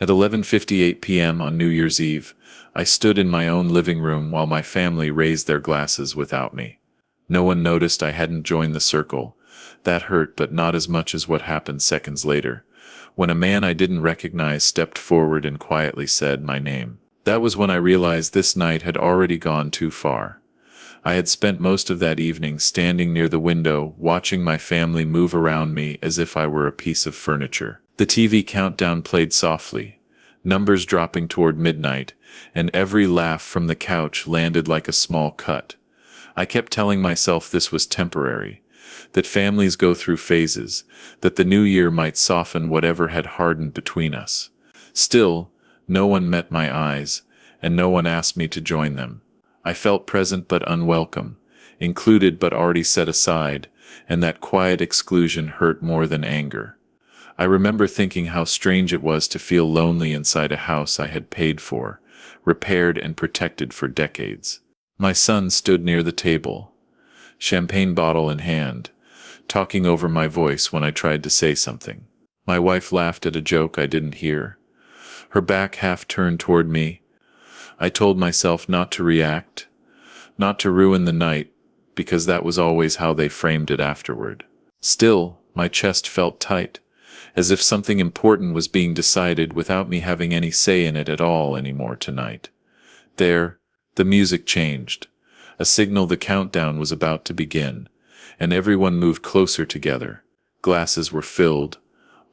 At 11:58 p.m. on New Year's Eve, I stood in my own living room while my family raised their glasses without me. No one noticed I hadn't joined the circle. That hurt, but not as much as what happened seconds later, when a man I didn't recognize stepped forward and quietly said my name. That was when I realized this night had already gone too far. I had spent most of that evening standing near the window, watching my family move around me as if I were a piece of furniture. The TV countdown played softly, numbers dropping toward midnight, and every laugh from the couch landed like a small cut. I kept telling myself this was temporary, that families go through phases, that the new year might soften whatever had hardened between us. Still, no one met my eyes, and no one asked me to join them. I felt present but unwelcome, included but already set aside, and that quiet exclusion hurt more than anger. I remember thinking how strange it was to feel lonely inside a house I had paid for, repaired and protected for decades. My son stood near the table, champagne bottle in hand, talking over my voice when I tried to say something. My wife laughed at a joke I didn't hear, her back half turned toward me. I told myself not to react, not to ruin the night, because that was always how they framed it afterward. Still, my chest felt tight, as if something important was being decided without me having any say in it at all anymore tonight. There, the music changed, a signal the countdown was about to begin, and everyone moved closer together. Glasses were filled,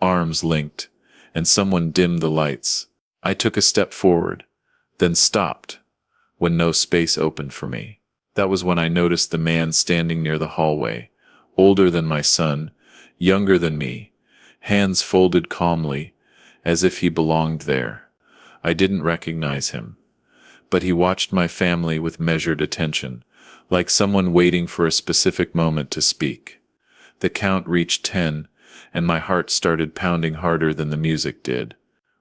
arms linked, and someone dimmed the lights. I took a step forward, then stopped, when no space opened for me. That was when I noticed the man standing near the hallway, older than my son, younger than me, hands folded calmly, as if he belonged there. I didn't recognize him, but he watched my family with measured attention, like someone waiting for a specific moment to speak. The count reached 10, and my heart started pounding harder than the music did.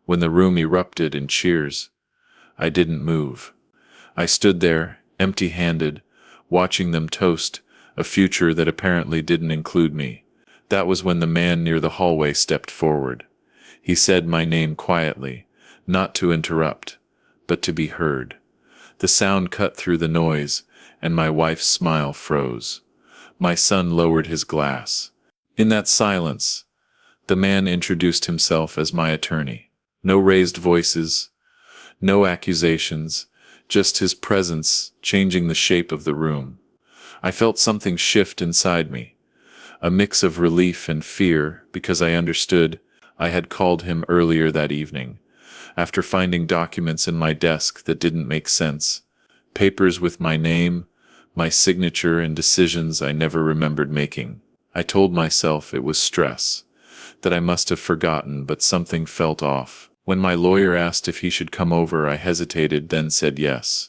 When the room erupted in cheers, I didn't move. I stood there, empty-handed, watching them toast a future that apparently didn't include me. That was when the man near the hallway stepped forward. He said my name quietly, not to interrupt, but to be heard. The sound cut through the noise, and my wife's smile froze. My son lowered his glass. In that silence, the man introduced himself as my attorney. No raised voices, no accusations, just his presence changing the shape of the room. I felt something shift inside me, a mix of relief and fear, because I understood I had called him earlier that evening, after finding documents in my desk that didn't make sense, papers with my name, my signature, and decisions I never remembered making. I told myself it was stress, that I must have forgotten, but something felt off. When my lawyer asked if he should come over, I hesitated, then said yes.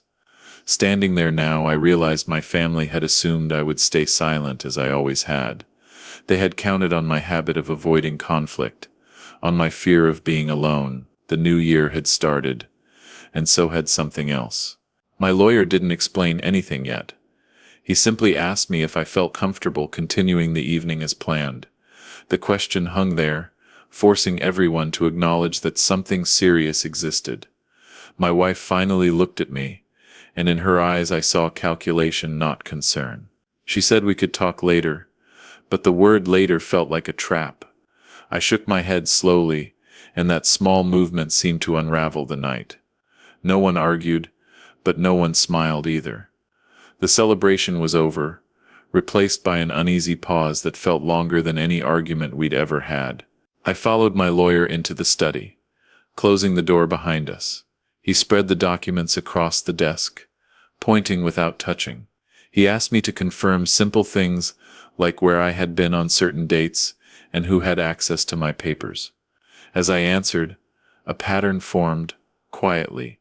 Standing there now, I realized my family had assumed I would stay silent as I always had. They had counted on my habit of avoiding conflict, on my fear of being alone. The new year had started, and so had something else. My lawyer didn't explain anything yet. He simply asked me if I felt comfortable continuing the evening as planned. The question hung there, forcing everyone to acknowledge that something serious existed. My wife finally looked at me, and in her eyes I saw calculation, not concern. She said we could talk later, but the word later felt like a trap. I shook my head slowly, and that small movement seemed to unravel the night. No one argued, but no one smiled either. The celebration was over, replaced by an uneasy pause that felt longer than any argument we'd ever had. I followed my lawyer into the study, closing the door behind us. He spread the documents across the desk, pointing without touching. He asked me to confirm simple things like where I had been on certain dates and who had access to my papers. As I answered, a pattern formed, quietly,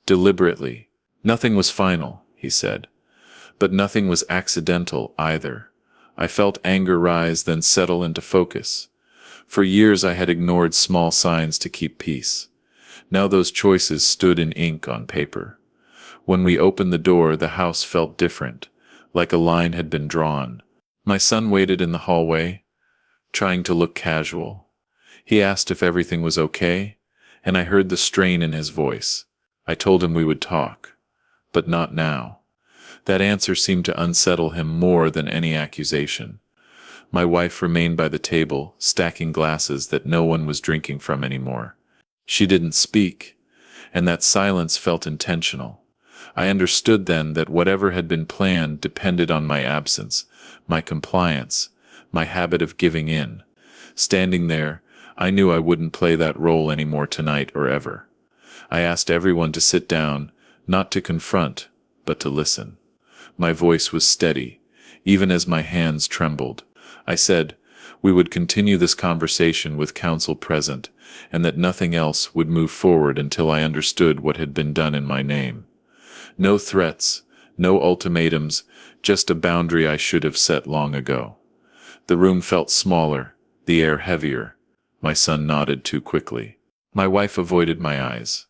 deliberately. Nothing was final, he said, but nothing was accidental either. I felt anger rise, then settle into focus. For years I had ignored small signs to keep peace. Now those choices stood in ink on paper. When we opened the door, the house felt different, like a line had been drawn. My son waited in the hallway, trying to look casual. He asked if everything was okay, and I heard the strain in his voice. I told him we would talk. But not now. That answer seemed to unsettle him more than any accusation. My wife remained by the table, stacking glasses that no one was drinking from anymore. She didn't speak, and that silence felt intentional. I understood then that whatever had been planned depended on my absence, my compliance, my habit of giving in. Standing there, I knew I wouldn't play that role anymore tonight or ever. I asked everyone to sit down, not to confront, but to listen. My voice was steady, even as my hands trembled. I said we would continue this conversation with counsel present, and that nothing else would move forward until I understood what had been done in my name. No threats, no ultimatums, just a boundary I should have set long ago. The room felt smaller, the air heavier. My son nodded too quickly. My wife avoided my eyes.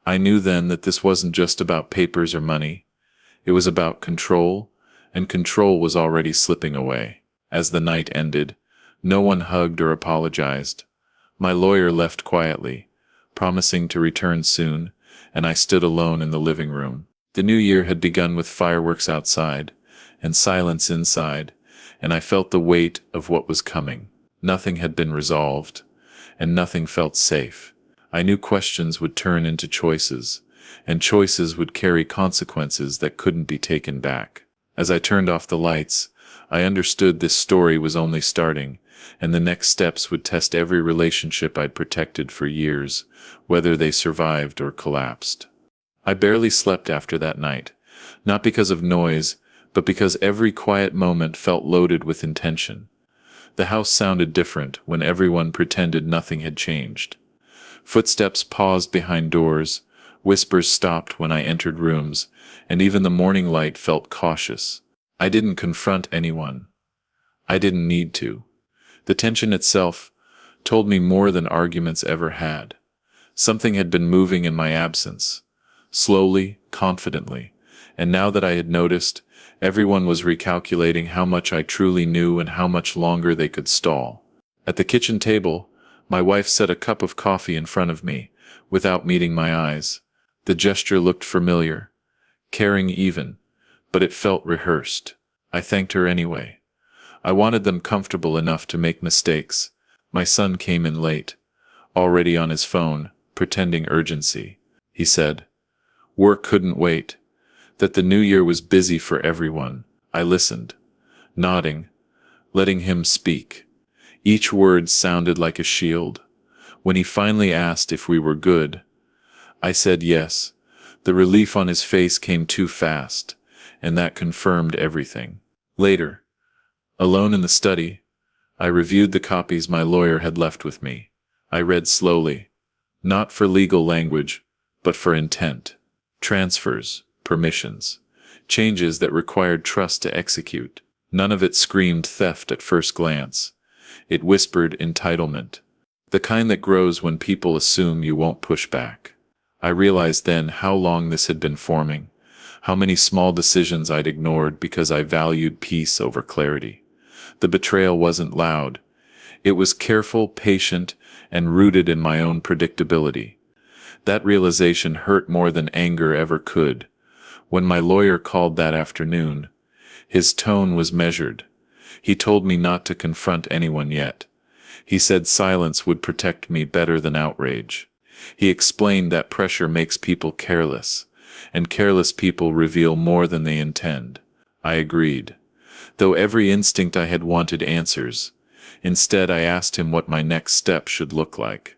I knew then that this wasn't just about papers or money. It was about control, and control was already slipping away. As the night ended, no one hugged or apologized. My lawyer left quietly, promising to return soon, and I stood alone in the living room. The new year had begun with fireworks outside, and silence inside, and I felt the weight of what was coming. Nothing had been resolved, and nothing felt safe. I knew questions would turn into choices, and choices would carry consequences that couldn't be taken back. As I turned off the lights, I understood this story was only starting, and the next steps would test every relationship I'd protected for years, whether they survived or collapsed. I barely slept after that night, not because of noise, but because every quiet moment felt loaded with intention. The house sounded different when everyone pretended nothing had changed. Footsteps paused behind doors, whispers stopped when I entered rooms, and even the morning light felt cautious. I didn't confront anyone. I didn't need to. The tension itself told me more than arguments ever had. Something had been moving in my absence, slowly, confidently, and now that I had noticed, everyone was recalculating how much I truly knew and how much longer they could stall. At the kitchen table, my wife set a cup of coffee in front of me, without meeting my eyes. The gesture looked familiar, caring even, but it felt rehearsed. I thanked her anyway. I wanted them comfortable enough to make mistakes. My son came in late, already on his phone, pretending urgency. He said work couldn't wait, that the new year was busy for everyone. I listened, nodding, letting him speak. Each word sounded like a shield. When he finally asked if we were good, I said yes. The relief on his face came too fast, and that confirmed everything. Later, alone in the study, I reviewed the copies my lawyer had left with me. I read slowly, not for legal language, but for intent. Transfers, permissions, changes that required trust to execute. None of it screamed theft at first glance. It whispered entitlement, the kind that grows when people assume you won't push back. I realized then how long this had been forming, how many small decisions I'd ignored because I valued peace over clarity. The betrayal wasn't loud. It was careful, patient, and rooted in my own predictability. That realization hurt more than anger ever could. When my lawyer called that afternoon, his tone was measured. He told me not to confront anyone yet. He said silence would protect me better than outrage. He explained that pressure makes people careless, and careless people reveal more than they intend. I agreed, though every instinct I had wanted answers. Instead, I asked him what my next step should look like.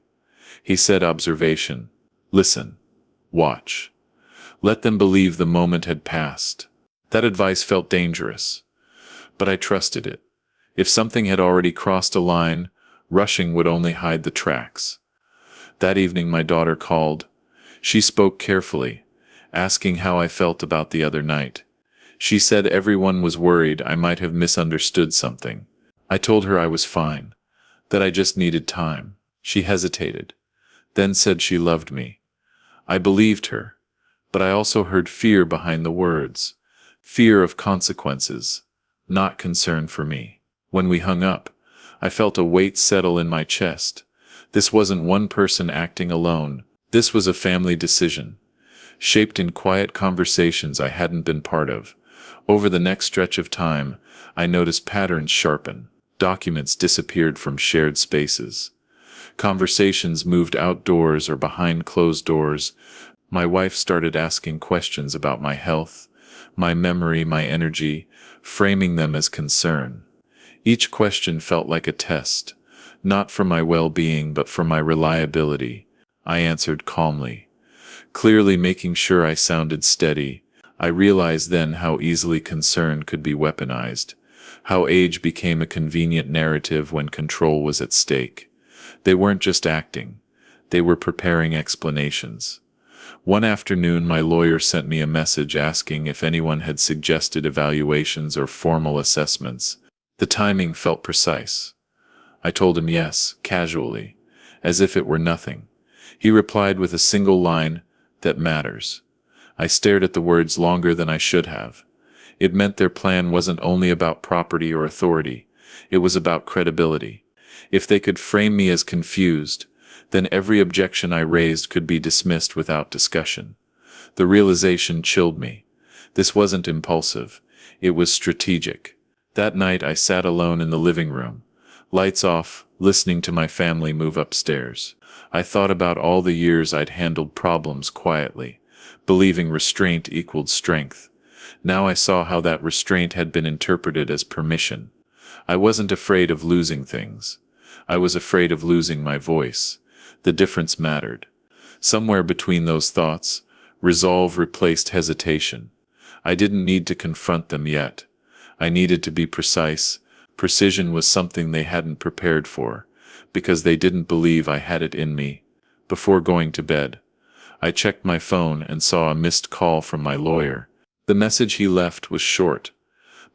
He said observation. Listen. Watch. Let them believe the moment had passed. That advice felt dangerous, but I trusted it. If something had already crossed a line, rushing would only hide the tracks. That evening my daughter called. She spoke carefully, asking how I felt about the other night. She said everyone was worried I might have misunderstood something. I told her I was fine, that I just needed time. She hesitated, then said she loved me. I believed her, but I also heard fear behind the words. Fear of consequences, not concern for me. When we hung up, I felt a weight settle in my chest. This wasn't one person acting alone. This was a family decision, shaped in quiet conversations I hadn't been part of. Over the next stretch of time, I noticed patterns sharpen. Documents disappeared from shared spaces. Conversations moved outdoors or behind closed doors. My wife started asking questions about my health, my memory, my energy, framing them as concern. Each question felt like a test, not for my well-being but for my reliability. I answered calmly, clearly making sure I sounded steady. I realized then how easily concern could be weaponized, how age became a convenient narrative when control was at stake. They weren't just acting, they were preparing explanations. One afternoon, my lawyer sent me a message asking if anyone had suggested evaluations or formal assessments. The timing felt precise. I told him yes, casually, as if it were nothing. He replied with a single line, "That matters." I stared at the words longer than I should have. It meant their plan wasn't only about property or authority, it was about credibility. If they could frame me as confused, then every objection I raised could be dismissed without discussion. The realization chilled me. This wasn't impulsive, it was strategic. That night I sat alone in the living room, lights off, listening to my family move upstairs. I thought about all the years I'd handled problems quietly, believing restraint equaled strength. Now I saw how that restraint had been interpreted as permission. I wasn't afraid of losing things. I was afraid of losing my voice. The difference mattered. Somewhere between those thoughts, resolve replaced hesitation. I didn't need to confront them yet. I needed to be precise. Precision was something they hadn't prepared for, because they didn't believe I had it in me. Before going to bed, I checked my phone and saw a missed call from my lawyer. The message he left was short,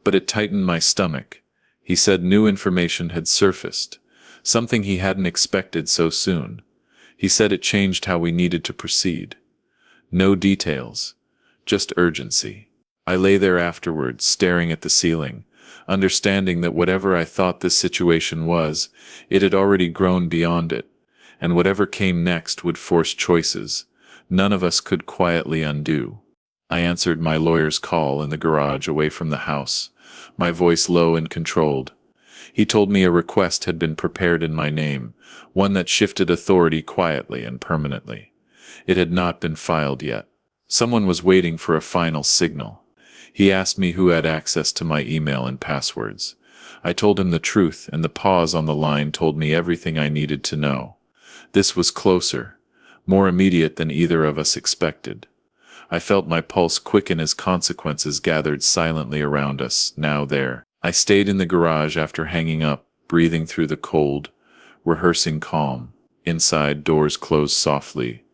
but it tightened my stomach. He said new information had surfaced, something he hadn't expected so soon. He said it changed how we needed to proceed. No details, just urgency. I lay there afterwards, staring at the ceiling, understanding that whatever I thought this situation was, it had already grown beyond it, and whatever came next would force choices none of us could quietly undo. I answered my lawyer's call in the garage away from the house, my voice low and controlled. He told me a request had been prepared in my name, one that shifted authority quietly and permanently. It had not been filed yet. Someone was waiting for a final signal. He asked me who had access to my email and passwords. I told him the truth, and the pause on the line told me everything I needed to know. This was closer, more immediate than either of us expected. I felt my pulse quicken as consequences gathered silently around us, now there. I stayed in the garage after hanging up, breathing through the cold, rehearsing calm. Inside, doors closed softly,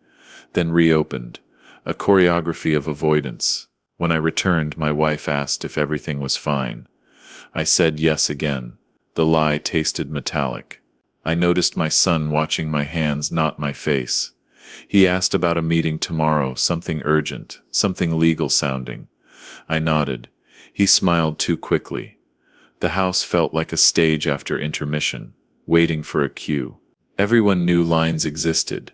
then reopened, a choreography of avoidance. When I returned, my wife asked if everything was fine. I said yes again. The lie tasted metallic. I noticed my son watching my hands, not my face. He asked about a meeting tomorrow, something urgent, something legal sounding. I nodded. He smiled too quickly. The house felt like a stage after intermission, waiting for a cue. Everyone knew lines existed,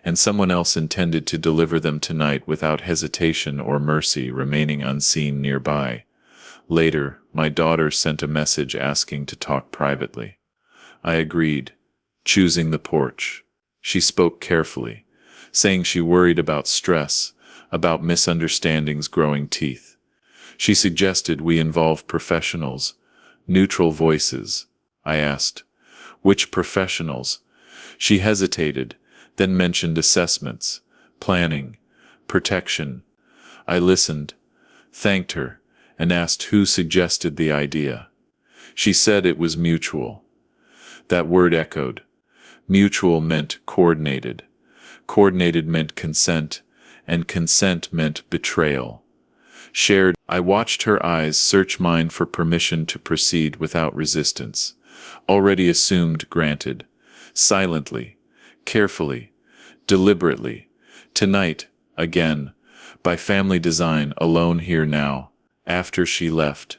and someone else intended to deliver them tonight without hesitation or mercy, remaining unseen nearby. Later, my daughter sent a message asking to talk privately. I agreed, choosing the porch. She spoke carefully, saying she worried about stress, about misunderstandings growing teeth. She suggested we involve professionals, neutral voices. I asked, which professionals? She hesitated, then mentioned assessments, planning, protection. I listened, thanked her, and asked who suggested the idea. She said it was mutual. That word echoed. Mutual meant coordinated. Coordinated meant consent, and consent meant betrayal. Shared. I watched her eyes search mine for permission to proceed without resistance. Already assumed, granted. Silently, carefully, deliberately. Tonight, again, by family design, alone here now. After she left,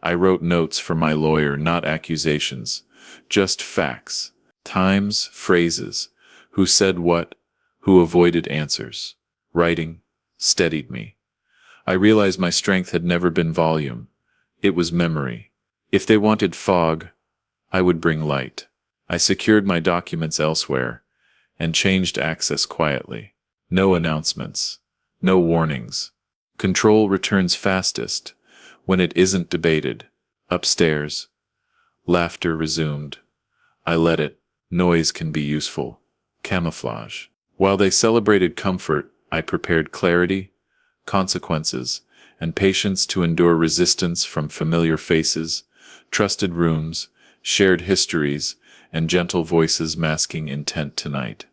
I wrote notes for my lawyer, not accusations, just facts. Times, phrases, who said what, who avoided answers. Writing steadied me. I realized my strength had never been volume. It was memory. If they wanted fog, I would bring light. I secured my documents elsewhere and changed access quietly. No announcements. No warnings. Control returns fastest when it isn't debated. Upstairs. Laughter resumed. I let it. Noise can be useful. Camouflage. While they celebrated comfort, I prepared clarity, consequences, and patience to endure resistance from familiar faces, trusted rooms, shared histories, and gentle voices masking intent tonight.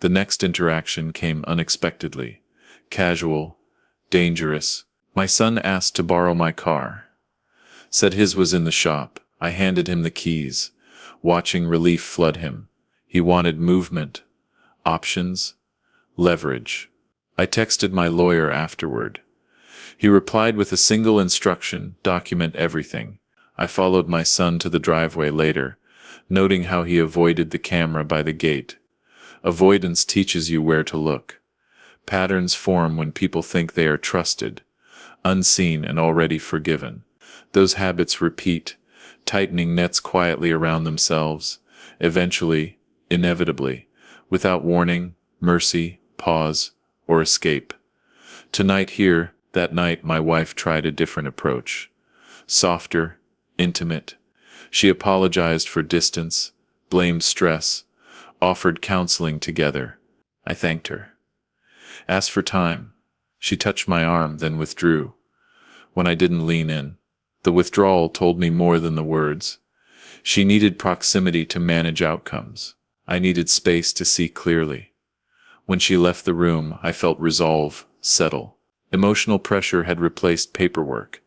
The next interaction came unexpectedly. Casual, dangerous. My son asked to borrow my car. Said his was in the shop. I handed him the keys, watching relief flood him. He wanted movement, options, leverage. I texted my lawyer afterward. He replied with a single instruction: document everything. I followed my son to the driveway later, noting how he avoided the camera by the gate. Avoidance teaches you where to look. Patterns form when people think they are trusted, unseen and already forgiven. Those habits repeat, tightening nets quietly around themselves, eventually, inevitably, without warning, mercy, pause, or escape. Tonight here, that night my wife tried a different approach. Softer, intimate. She apologized for distance, blamed stress, offered counseling together. I thanked her. Asked for time. She touched my arm, then withdrew. When I didn't lean in, the withdrawal told me more than the words. She needed proximity to manage outcomes. I needed space to see clearly. When she left the room, I felt resolve settle. Emotional pressure had replaced paperwork,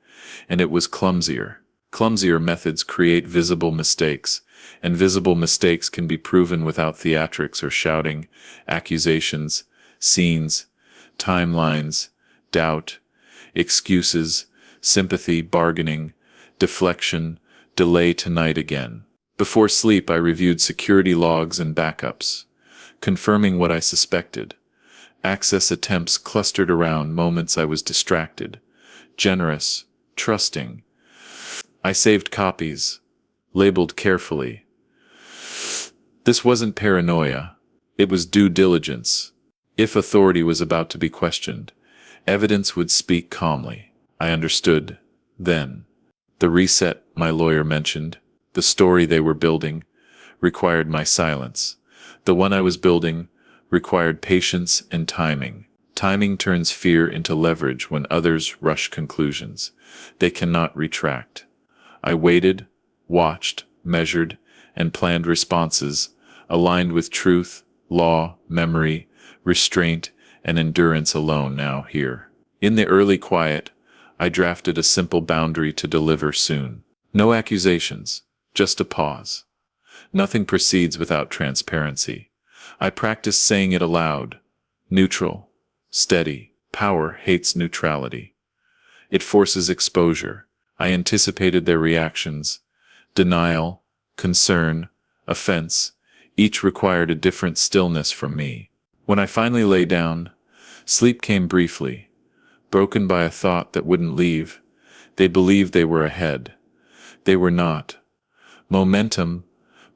and it was clumsier. Clumsier methods create visible mistakes, and visible mistakes can be proven without theatrics or shouting, accusations, scenes, timelines, doubt, excuses, sympathy, bargaining, deflection, delay. Tonight again. Before sleep, I reviewed security logs and backups, confirming what I suspected. Access attempts clustered around moments I was distracted, generous, trusting. I saved copies, labeled carefully. This wasn't paranoia. It was due diligence. If authority was about to be questioned, evidence would speak calmly. I understood, then. The reset my lawyer mentioned, the story they were building, required my silence. The one I was building required patience and timing. Timing turns fear into leverage when others rush conclusions. They cannot retract. I waited, watched, measured, and planned responses, aligned with truth, law, memory, restraint, and endurance alone now here. In the early quiet, I drafted a simple boundary to deliver soon. No accusations, just a pause. Nothing proceeds without transparency. I practiced saying it aloud. Neutral, steady. Power hates neutrality. It forces exposure. I anticipated their reactions. Denial, concern, offense. Each required a different stillness from me. When I finally lay down, sleep came briefly, broken by a thought that wouldn't leave. They believed they were ahead. They were not. Momentum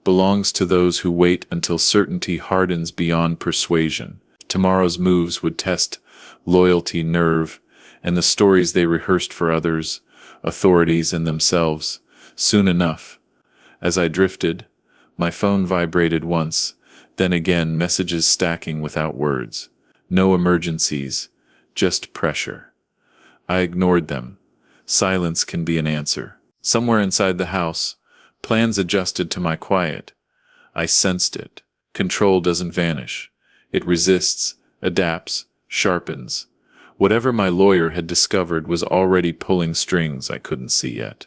belongs to those who wait until certainty hardens beyond persuasion. Tomorrow's moves would test loyalty, nerve, and the stories they rehearsed for others, authorities, and themselves. Soon enough, as I drifted, my phone vibrated once, then again, messages stacking without words. No emergencies, just pressure. I ignored them. Silence can be an answer. Somewhere inside the house, plans adjusted to my quiet. I sensed it. Control doesn't vanish. It resists, adapts, sharpens. Whatever my lawyer had discovered was already pulling strings I couldn't see yet.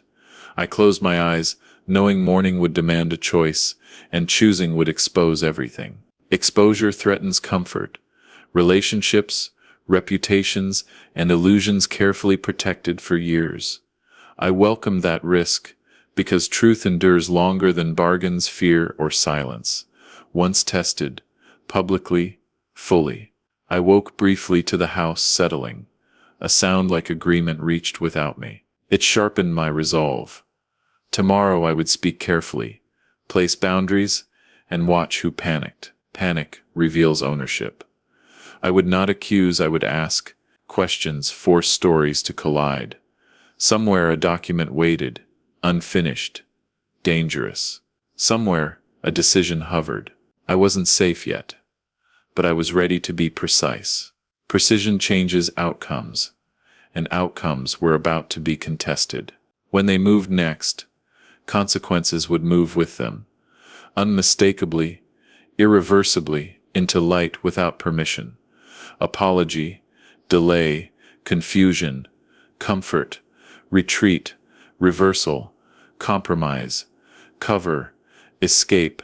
I closed my eyes, knowing morning would demand a choice, and choosing would expose everything. Exposure threatens comfort. Relationships, reputations, and illusions carefully protected for years. I welcomed that risk because truth endures longer than bargains, fear, or silence. Once tested, publicly, fully, I woke briefly to the house settling. A sound like agreement reached without me. It sharpened my resolve. Tomorrow I would speak carefully, place boundaries, and watch who panicked. Panic reveals ownership. I would not accuse, I would ask questions, force stories to collide. Somewhere a document waited, unfinished, dangerous. Somewhere a decision hovered. I wasn't safe yet, but I was ready to be precise. Precision changes outcomes, and outcomes were about to be contested. When they moved next, consequences would move with them, unmistakably, irreversibly, into light without permission. Apology, delay, confusion, comfort, retreat, reversal, compromise, cover, escape,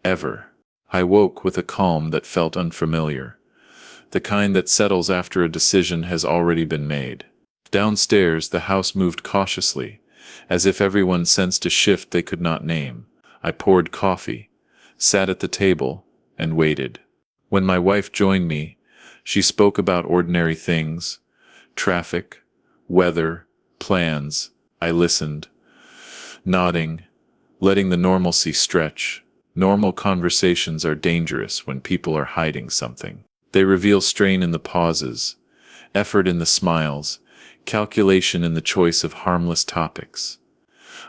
ever. I woke with a calm that felt unfamiliar, the kind that settles after a decision has already been made. Downstairs, the house moved cautiously, as if everyone sensed a shift they could not name. I poured coffee, sat at the table, and waited. When my wife joined me, she spoke about ordinary things, traffic, weather, plans. I listened, nodding, letting the normalcy stretch. Normal conversations are dangerous when people are hiding something. They reveal strain in the pauses, effort in the smiles, calculation in the choice of harmless topics.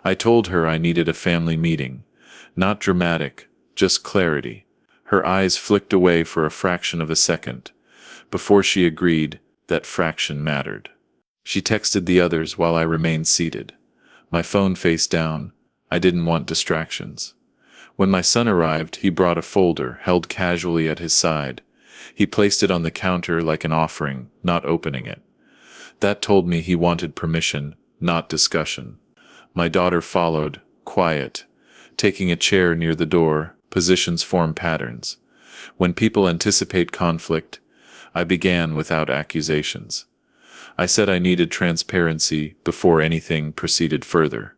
I told her I needed a family meeting, not dramatic, just clarity. Her eyes flicked away for a fraction of a second. Before she agreed, that fraction mattered. She texted the others while I remained seated, my phone face down. I didn't want distractions. When my son arrived, he brought a folder held casually at his side. He placed it on the counter like an offering, not opening it. That told me he wanted permission, not discussion. My daughter followed, quiet, taking a chair near the door. Positions form patterns. When people anticipate conflict, I began without accusations. I said I needed transparency before anything proceeded further.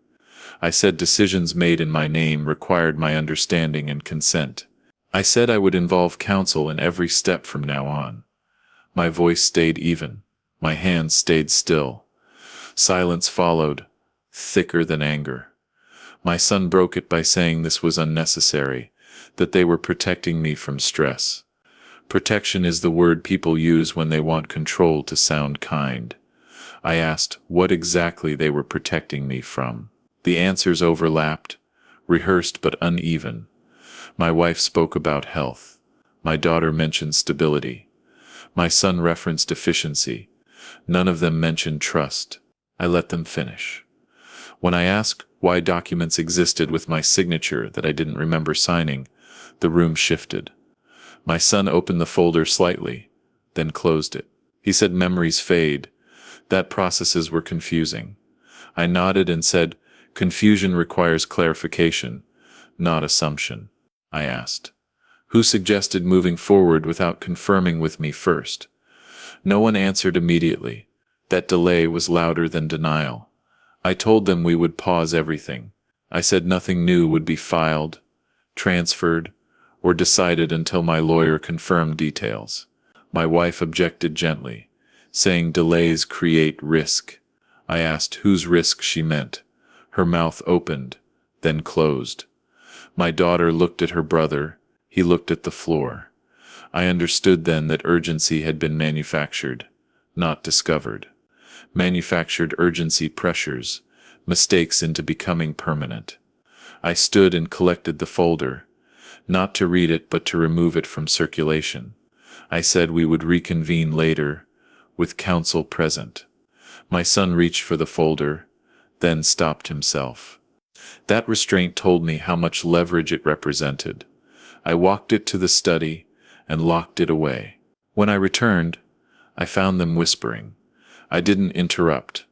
I said decisions made in my name required my understanding and consent. I said I would involve counsel in every step from now on. My voice stayed even. My hands stayed still. Silence followed, thicker than anger. My son broke it by saying this was unnecessary, that they were protecting me from stress. Protection is the word people use when they want control to sound kind. I asked what exactly they were protecting me from. The answers overlapped, rehearsed but uneven. My wife spoke about health. My daughter mentioned stability. My son referenced efficiency. None of them mentioned trust. I let them finish. When I asked why documents existed with my signature that I didn't remember signing, the room shifted. My son opened the folder slightly, then closed it. He said memories fade, that processes were confusing. I nodded and said, confusion requires clarification, not assumption. I asked, who suggested moving forward without confirming with me first? No one answered immediately. That delay was louder than denial. I told them we would pause everything. I said nothing new would be filed, transferred, or decided until my lawyer confirmed details. My wife objected gently, saying delays create risk. I asked whose risk she meant. Her mouth opened, then closed. My daughter looked at her brother. He looked at the floor. I understood then that urgency had been manufactured, not discovered. Manufactured urgency pressures mistakes into becoming permanent. I stood and collected the folder, not to read it but to remove it from circulation. I said we would reconvene later, with counsel present. My son reached for the folder, then stopped himself. That restraint told me how much leverage it represented. I walked it to the study and locked it away. When I returned, I found them whispering. I didn't interrupt.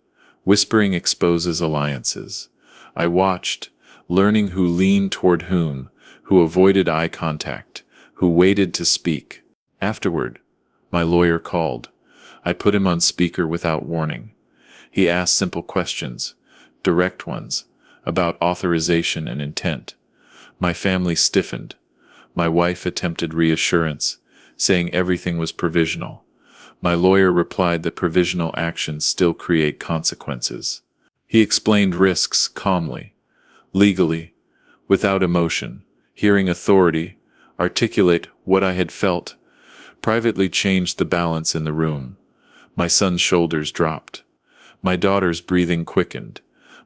Whispering exposes alliances. I watched, learning who leaned toward whom, who avoided eye contact, who waited to speak. Afterward, my lawyer called. I put him on speaker without warning. He asked simple questions, direct ones, about authorization and intent. My family stiffened. My wife attempted reassurance, saying everything was provisional. My lawyer replied that provisional actions still create consequences. He explained risks calmly, legally, without emotion. Hearing authority articulate what I had felt privately changed the balance in the room. My son's shoulders dropped. My daughter's breathing quickened.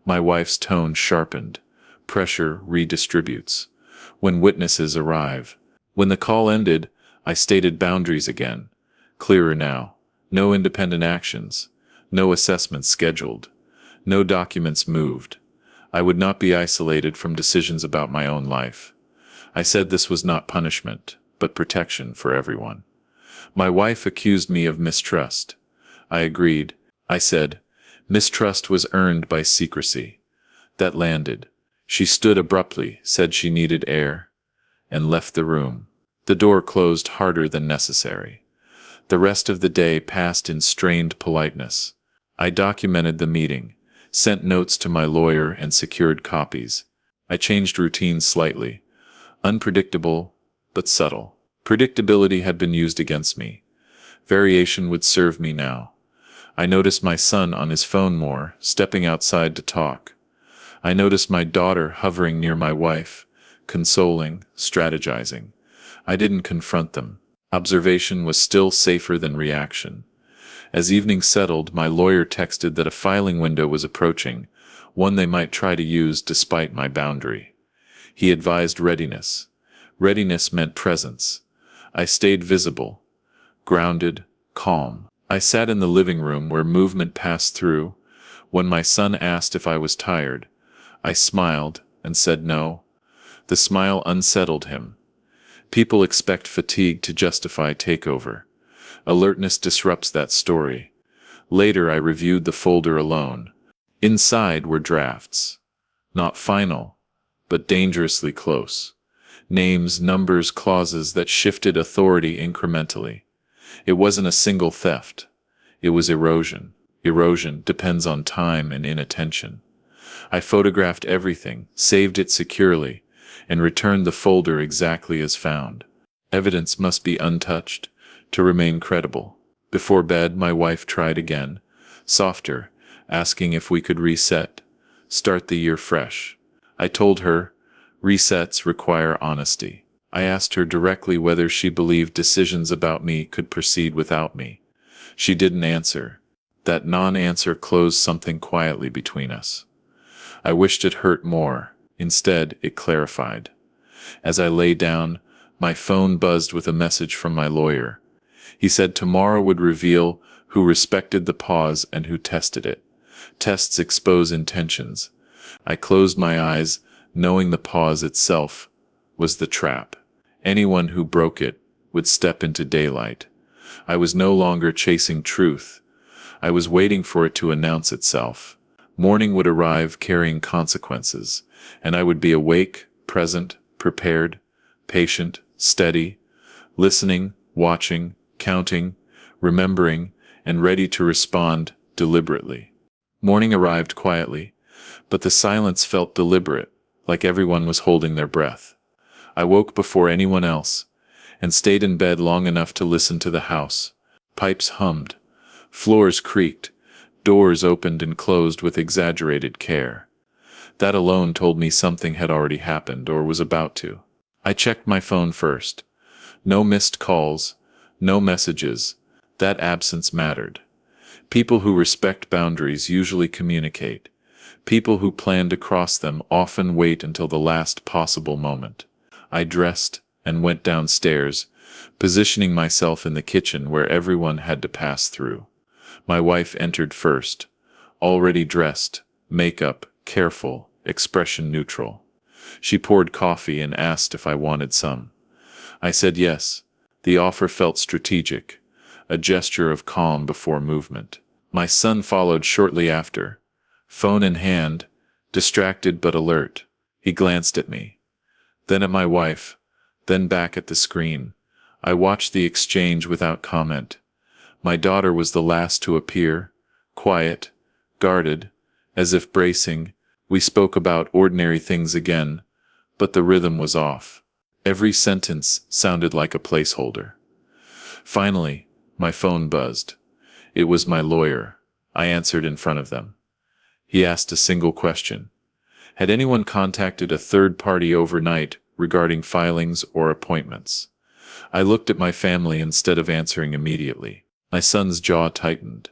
My wife's tone sharpened. Pressure redistributes. When witnesses arrive. When the call ended, I stated boundaries again. Clearer now. No independent actions. No assessments scheduled. No documents moved. I would not be isolated from decisions about my own life. I said this was not punishment, but protection for everyone. My wife accused me of mistrust. I agreed. I said, mistrust was earned by secrecy. That landed. She stood abruptly, said she needed air, and left the room. The door closed harder than necessary. The rest of the day passed in strained politeness. I documented the meeting, sent notes to my lawyer and secured copies. I changed routines slightly. Unpredictable, but subtle. Predictability had been used against me. Variation would serve me now. I noticed my son on his phone more, stepping outside to talk. I noticed my daughter hovering near my wife, consoling, strategizing. I didn't confront them. Observation was still safer than reaction. As evening settled, my lawyer texted that a filing window was approaching, one they might try to use despite my boundary. He advised readiness. Readiness meant presence. I stayed visible, grounded, calm. I sat in the living room where movement passed through. When my son asked if I was tired, I smiled and said no. The smile unsettled him. People expect fatigue to justify takeover. Alertness disrupts that story. Later I reviewed the folder alone. Inside were drafts. Not final, but dangerously close. Names, numbers, clauses that shifted authority incrementally. It wasn't a single theft. It was erosion. Erosion depends on time and inattention. I photographed everything, saved it securely, and returned the folder exactly as found. Evidence must be untouched to remain credible. Before bed, my wife tried again, softer, asking if we could reset, start the year fresh. I told her, resets require honesty. I asked her directly whether she believed decisions about me could proceed without me. She didn't answer. That non-answer closed something quietly between us. I wished it hurt more. Instead, it clarified. As I lay down, my phone buzzed with a message from my lawyer. He said tomorrow would reveal who respected the pause and who tested it. Tests expose intentions. I closed my eyes, knowing the pause itself was the trap. Anyone who broke it would step into daylight. I was no longer chasing truth. I was waiting for it to announce itself. Morning would arrive carrying consequences, and I would be awake, present, prepared, patient, steady, listening, watching, counting, remembering, and ready to respond deliberately. Morning arrived quietly, but the silence felt deliberate, like everyone was holding their breath. I woke before anyone else, and stayed in bed long enough to listen to the house. Pipes hummed, floors creaked, doors opened and closed with exaggerated care. That alone told me something had already happened or was about to. I checked my phone first. No missed calls, no messages. That absence mattered. People who respect boundaries usually communicate. People who plan to cross them often wait until the last possible moment. I dressed and went downstairs, positioning myself in the kitchen where everyone had to pass through. My wife entered first, already dressed, makeup, careful, expression neutral. She poured coffee and asked if I wanted some. I said yes. The offer felt strategic, a gesture of calm before movement. My son followed shortly after, phone in hand, distracted but alert. He glanced at me, then at my wife, then back at the screen. I watched the exchange without comment. My daughter was the last to appear, quiet, guarded, as if bracing, We spoke about ordinary things again, but the rhythm was off. Every sentence sounded like a placeholder. Finally, my phone buzzed. It was my lawyer. I answered in front of them. He asked a single question. Had anyone contacted a third party overnight regarding filings or appointments? I looked at my family instead of answering immediately. My son's jaw tightened.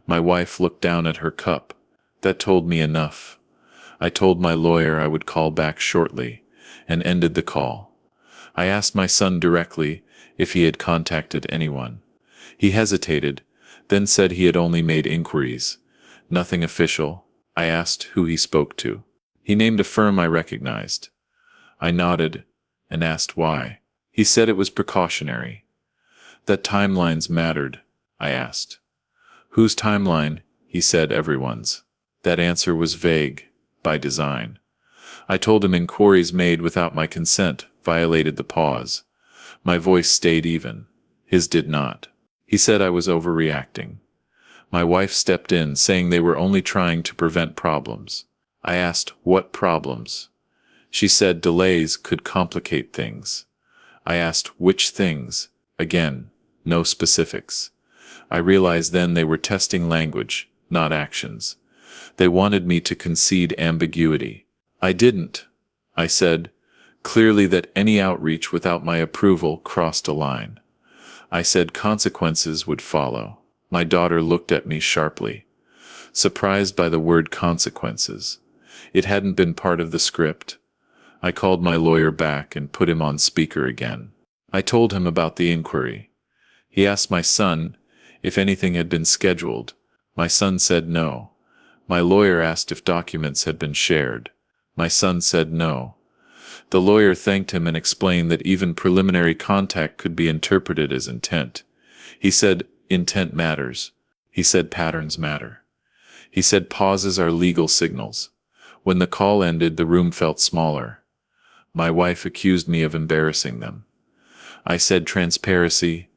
My wife looked down at her cup. That told me enough. I told my lawyer I would call back shortly, and ended the call. I asked my son directly if he had contacted anyone. He hesitated, then said he had only made inquiries. Nothing official. I asked who he spoke to. He named a firm I recognized. I nodded and asked why. He said it was precautionary. That timelines mattered, I asked. Whose timeline? He said everyone's. That answer was vague, by design. I told him inquiries made without my consent violated the pause. My voice stayed even. His did not. He said I was overreacting. My wife stepped in, saying they were only trying to prevent problems. I asked, what problems? She said delays could complicate things. I asked, which things? Again, no specifics. I realized then they were testing language, not actions. They wanted me to concede ambiguity. I didn't. I said, clearly that any outreach without my approval crossed a line. I said consequences would follow. My daughter looked at me sharply, surprised by the word consequences. It hadn't been part of the script. I called my lawyer back and put him on speaker again. I told him about the inquiry. He asked my son if anything had been scheduled. My son said no. My lawyer asked if documents had been shared. My son said no. The lawyer thanked him and explained that even preliminary contact could be interpreted as intent. He said, intent matters. He said patterns matter. He said pauses are legal signals. When the call ended, the room felt smaller. My wife accused me of embarrassing them. I said transparency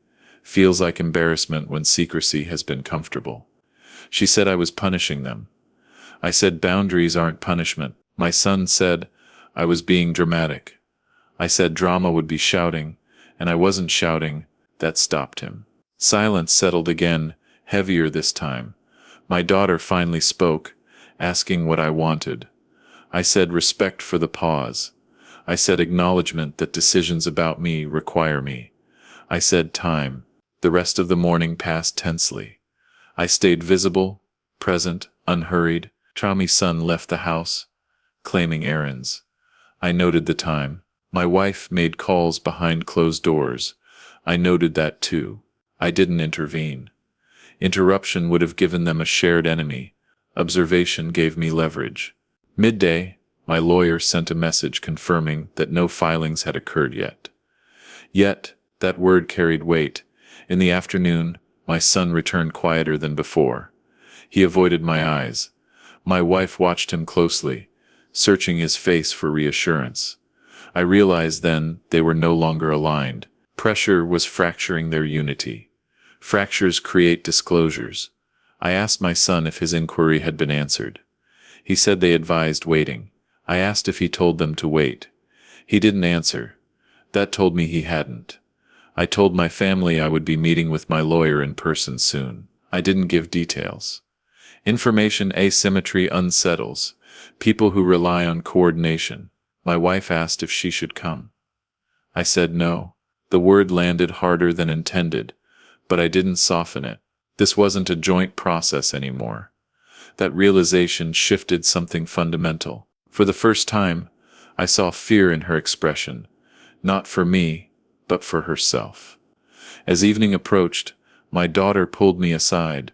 feels like embarrassment when secrecy has been comfortable. She said I was punishing them. I said boundaries aren't punishment. My son said I was being dramatic. I said drama would be shouting, and I wasn't shouting. That stopped him. Silence settled again, heavier this time. My daughter finally spoke, asking what I wanted. I said respect for the pause. I said acknowledgement that decisions about me require me. I said time. The rest of the morning passed tensely. I stayed visible, present, unhurried. Tommy's son left the house, claiming errands. I noted the time. My wife made calls behind closed doors. I noted that too. I didn't intervene. Interruption would have given them a shared enemy. Observation gave me leverage. Midday, my lawyer sent a message confirming that no filings had occurred yet. Yet, that word carried weight. In the afternoon, my son returned quieter than before. He avoided my eyes. My wife watched him closely, searching his face for reassurance. I realized then they were no longer aligned. Pressure was fracturing their unity. Fractures create disclosures. I asked my son if his inquiry had been answered. He said they advised waiting. I asked if he told them to wait. He didn't answer. That told me he hadn't. I told my family I would be meeting with my lawyer in person soon. I didn't give details. Information asymmetry unsettles people who rely on coordination. My wife asked if she should come. I said no. The word landed harder than intended, but I didn't soften it. This wasn't a joint process anymore. That realization shifted something fundamental. For the first time, I saw fear in her expression, not for me, but for herself. As evening approached, my daughter pulled me aside.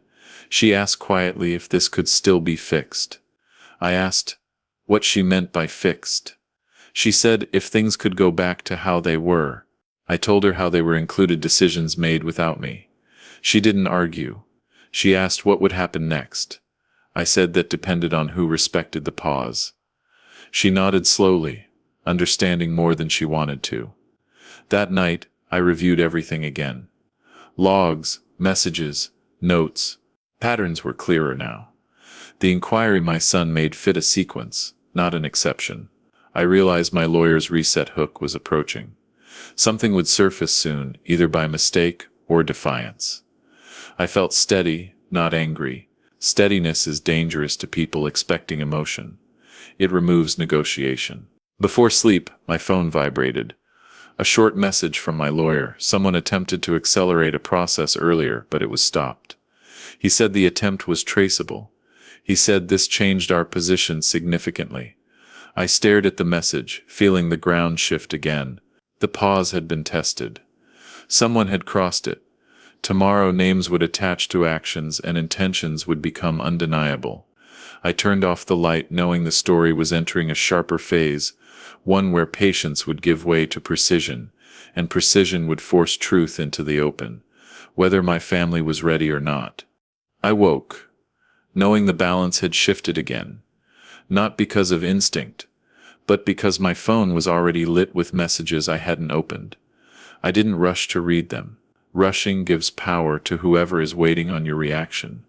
She asked quietly if this could still be fixed. I asked what she meant by fixed. She said if things could go back to how they were. I told her how they were included decisions made without me. She didn't argue. She asked what would happen next. I said that depended on who respected the pause. She nodded slowly, understanding more than she wanted to. That night, I reviewed everything again. Logs, messages, notes. Patterns were clearer now. The inquiry my son made fit a sequence, not an exception. I realized my lawyer's reset hook was approaching. Something would surface soon, either by mistake or defiance. I felt steady, not angry. Steadiness is dangerous to people expecting emotion. It removes negotiation. Before sleep, my phone vibrated. A short message from my lawyer. Someone attempted to accelerate a process earlier, but it was stopped. He said the attempt was traceable. He said this changed our position significantly. I stared at the message, feeling the ground shift again. The pause had been tested. Someone had crossed it. Tomorrow names would attach to actions and intentions would become undeniable. I turned off the light knowing the story was entering a sharper phase, one where patience would give way to precision, and precision would force truth into the open, whether my family was ready or not. I woke, knowing the balance had shifted again, not because of instinct, but because my phone was already lit with messages I hadn't opened. I didn't rush to read them. Rushing gives power to whoever is waiting on your reaction.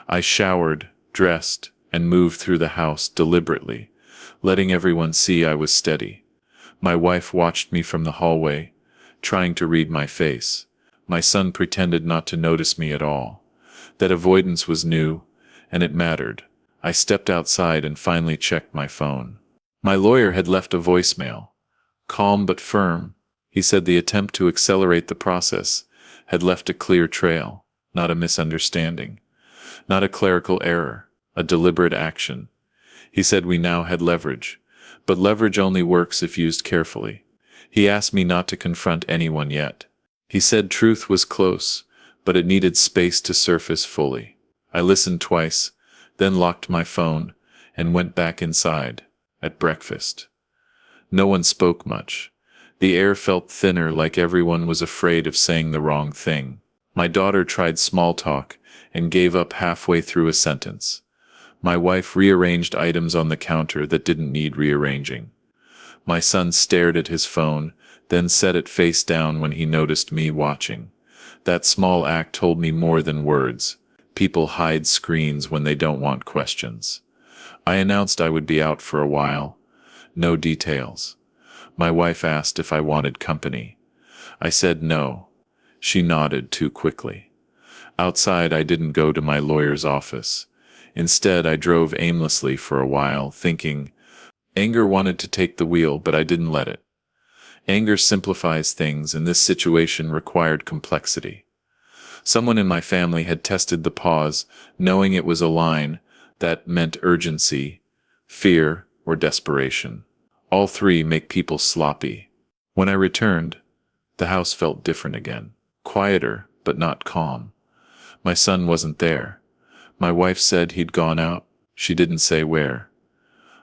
I showered, dressed, and moved through the house deliberately, letting everyone see I was steady. My wife watched me from the hallway, trying to read my face. My son pretended not to notice me at all. That avoidance was new, and it mattered. I stepped outside and finally checked my phone. My lawyer had left a voicemail. Calm but firm, he said the attempt to accelerate the process had left a clear trail, not a misunderstanding, not a clerical error, a deliberate action. He said we now had leverage, but leverage only works if used carefully. He asked me not to confront anyone yet. He said truth was close, but it needed space to surface fully. I listened twice, then locked my phone, and went back inside. At breakfast, no one spoke much. The air felt thinner, like everyone was afraid of saying the wrong thing. My daughter tried small talk and gave up halfway through a sentence. My wife rearranged items on the counter that didn't need rearranging. My son stared at his phone, then set it face down when he noticed me watching. That small act told me more than words. People hide screens when they don't want questions. I announced I would be out for a while. No details. My wife asked if I wanted company. I said no. She nodded too quickly. Outside, I didn't go to my lawyer's office. Instead, I drove aimlessly for a while, thinking. Anger wanted to take the wheel, but I didn't let it. Anger simplifies things, and this situation required complexity. Someone in my family had tested the pause, knowing it was a line that meant urgency, fear, or desperation. All three make people sloppy. When I returned, the house felt different again. Quieter, but not calm. My son wasn't there. My wife said he'd gone out. She didn't say where.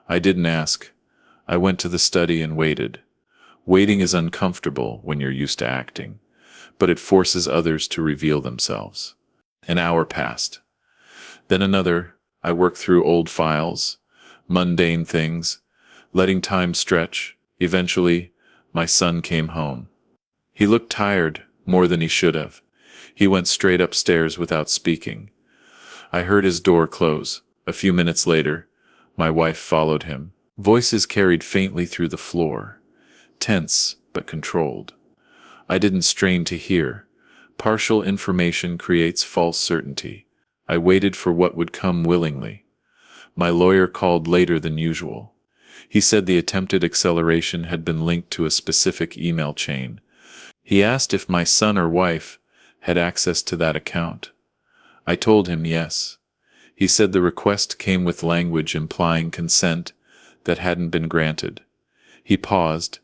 I didn't ask. I went to the study and waited. Waiting is uncomfortable when you're used to acting, but it forces others to reveal themselves. An hour passed. Then another. I worked through old files, mundane things, letting time stretch. Eventually, my son came home. He looked tired, more than he should have. He went straight upstairs without speaking. I heard his door close. A few minutes later, my wife followed him. Voices carried faintly through the floor, tense but controlled. I didn't strain to hear. Partial information creates false certainty. I waited for what would come willingly. My lawyer called later than usual. He said the attempted acceleration had been linked to a specific email chain. He asked if my son or wife had access to that account. I told him yes. He said the request came with language implying consent that hadn't been granted. He paused,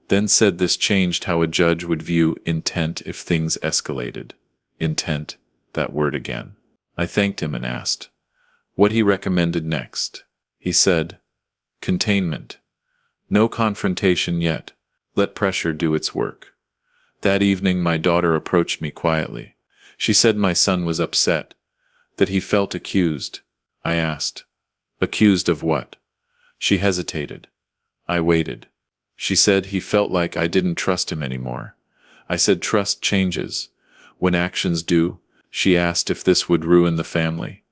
then said this changed how a judge would view intent if things escalated. Intent, that word again. I thanked him and asked what he recommended next. He said, containment. No confrontation yet. Let pressure do its work. That evening my daughter approached me quietly. She said my son was upset, that he felt accused. I asked, accused of what? She hesitated. I waited. She said he felt like I didn't trust him anymore. I said trust changes. When actions do. She asked if this would ruin the family.